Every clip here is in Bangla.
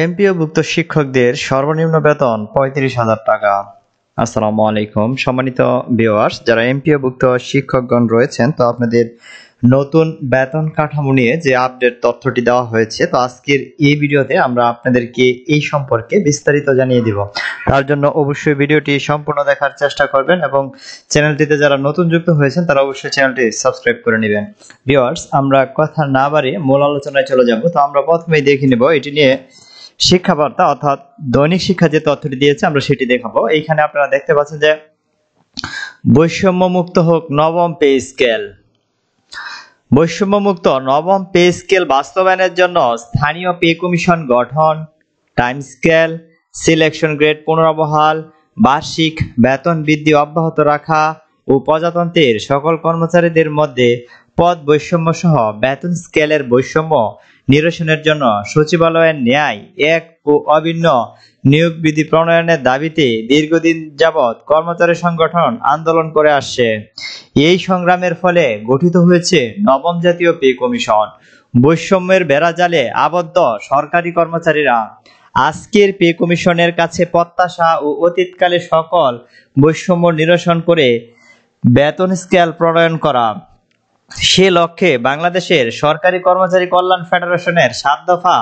এমপিওভুক্ত শিক্ষকদের সর্বনিম্ন বেতন ৩৫,০০০ টাকা। আসসালামু আলাইকুম সম্মানিত ভিউয়ার্স, যারা এমপিওভুক্ত শিক্ষকগণ রয়েছেন, তো আপনাদের নতুন বেতন কাঠামো নিয়ে যে আপডেট তথ্যটি দেওয়া হয়েছে, তো আজকের এই ভিডিওতে আমরা আপনাদেরকে এই সম্পর্কে বিস্তারিত জানিয়ে দিব। তার জন্য অবশ্যই ভিডিওটি সম্পূর্ণ দেখার চেষ্টা করবেন এবং চ্যানেলটিতে যারা নতুন যুক্ত হয়েছেন তারা অবশ্যই চ্যানেলটি সাবস্ক্রাইব করে নেবেন। ভিউয়ার্স, আমরা কথা না বাড়িয়ে মূল আলোচনায় চলে যাব। তো আমরা প্রথমেই দেখে নেব এটি নিয়ে শিক্ষা বার্তা অর্থাৎ দৈনিক শিক্ষা যে তথ্যটি দিয়েছে আমরা সেটি দেখাবো। এইখানে আপনারা দেখতে পাচ্ছেন যে বৈষম্যমুক্ত হোক নবম পে স্কেল। বৈষম্যমুক্ত নবম পে স্কেল বাস্তবায়নের জন্য স্থানীয় পে কমিশন গঠন, টাইম স্কেল, সিলেকশন গ্রেড পুনর্বহাল, বার্ষিক বেতন বৃদ্ধি অব্যাহত রাখা ও প্রজাতন্ত্রের সকল কর্মচারীদের মধ্যে পদ বৈষম্য সহ বেতন স্কেলের বৈষম্য নিরসনের জন্য সচিবালয়ের ন্যায় এক ও অভিন্ন নিয়োগ বিধি প্রণয়নের দাবিতে দীর্ঘদিন যাবৎ কর্মচারী সংগঠন আন্দোলন করে আসছে। এই সংগ্রামের ফলে গঠিত হয়েছে নবম জাতীয় পে কমিশন। বৈষম্যের বেড়াজালে আবদ্ধ সরকারি কর্মচারীরা আজকের পে কমিশনের কাছে প্রত্যাশা ও অতীতকালে সকল বৈষম্য নিরসন করে বেতন স্কেল প্রণয়ন করা। সে লক্ষ্যে বাংলাদেশের সরকারি কর্মচারী কল্যাণ ফেডারেশনের 7 দফা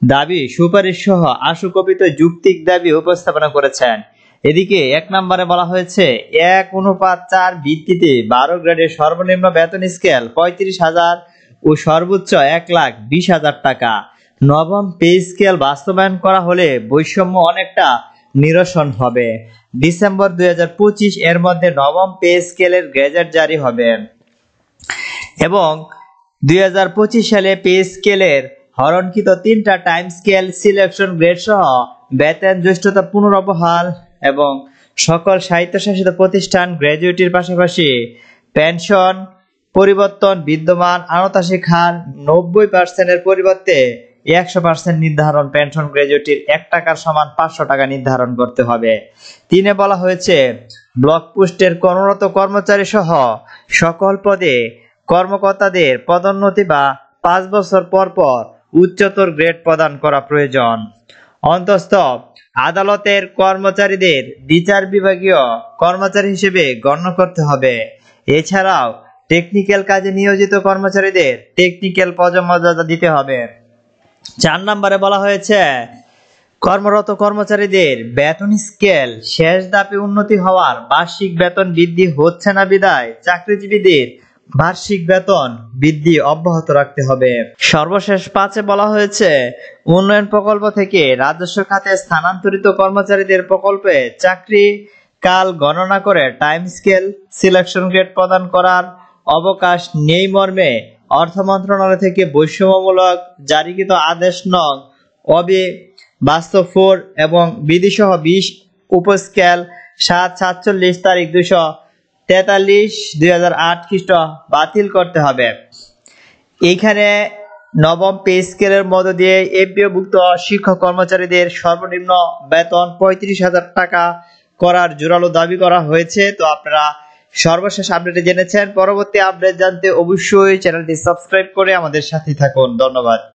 দাবি সুপারিশ সহ আশুকপিত যৌক্তিক দাবি উপস্থাপনা করেছেন। এদিকে 1 নম্বরে বলা হয়েছে 1:4 ভিত্তিতে 12 গ্রেডের সর্বনিম্ন বেতন স্কেল 35,000 ও সর্বোচ্চ 1,20,000 টাকা। নবম পে স্কেল বাস্তবায়ন করা হলে বৈষম্য অনেকটা নিরসন হবে। ডিসেম্বর 2025 এর মধ্যে নবম পে স্কেলের গেজেট জারি হবে এবং 2025 সালে পে স্কেলের হরণকৃত 3টা টাইম স্কেল, সিলেকশন গ্রেড সহ বেতন জ্যেষ্ঠতা পুনর্বহাল এবং সকল স্বায়ত্তশাসিত প্রতিষ্ঠান গ্র্যাজুয়েটির পাশাপাশি পেনশন পরিবর্তন বিদ্যমান আনুতাসিক হার 90% এর পরিবর্তে 100% নির্ধারণ পেনশন গ্র্যাজুয়েটির 1 টাকার সমান 500 টাকা নির্ধারণ করতে হবে। 3 বলা হয়েছে ব্লক পোস্টের কর্মরত কর্মচারী সহ সকল পদে কর্মকর্তাদের পদোন্নতি বা 5 বছর পর পর উচ্চতর গ্রেড প্রদান করা প্রয়োজন। অন্তঃস্থ আদালতের কর্মচারীদের বিচার বিভাগীয় কর্মচারী হিসেবে গণ্য করতে হবে। এছাড়াও টেকনিক্যাল কাজে নিয়োজিত কর্মচারীদের টেকনিক্যাল পদমর্যাদা দিতে হবে। 4 নম্বরে বলা হয়েছে কর্মরত কর্মচারীদের বেতন স্কেল শেষ ধাপে উন্নতি হওয়ার বার্ষিক বেতন বৃদ্ধি হচ্ছে না বিধায় চাকরিজীবীদের বার্ষিক বেতন বৃদ্ধি অব্যাহত রাখতে হবে। সর্বশেষ 5 বলা হয়েছে উন্নয়ন প্রকল্প থেকে রাজস্ব খাতে স্থানান্তরিত কর্মচারীদের প্রকল্পে চাকরি কাল গণনা করে টাইম স্কেল, সিলেকশন গ্রেড প্রদান করার অবকাশ নেই মর্মে অর্থ মন্ত্রণালয় থেকে বৈষম্যমূলক জারিকৃত আদেশ নং বাস্তব 4 এবং বিধিসহ 20 উপস্কেল 7/47 তারিখ 243/2008 খ্রিস্ট বাতিল করতে হবে। এইখানে নবম পে স্কেলের মধ্য দিয়ে এমপিওভুক্ত শিক্ষক কর্মচারীদের সর্বনিম্ন বেতন 35,000 টাকা করার জোরালো দাবি করা হয়েছে। তো আপনারা সর্বশেষ আপডেটে জেনেছেন। পরবর্তী আপডেট জানতে অবশ্যই চ্যানেলটি সাবস্ক্রাইব করে আমাদের সাথে থাকুন। ধন্যবাদ।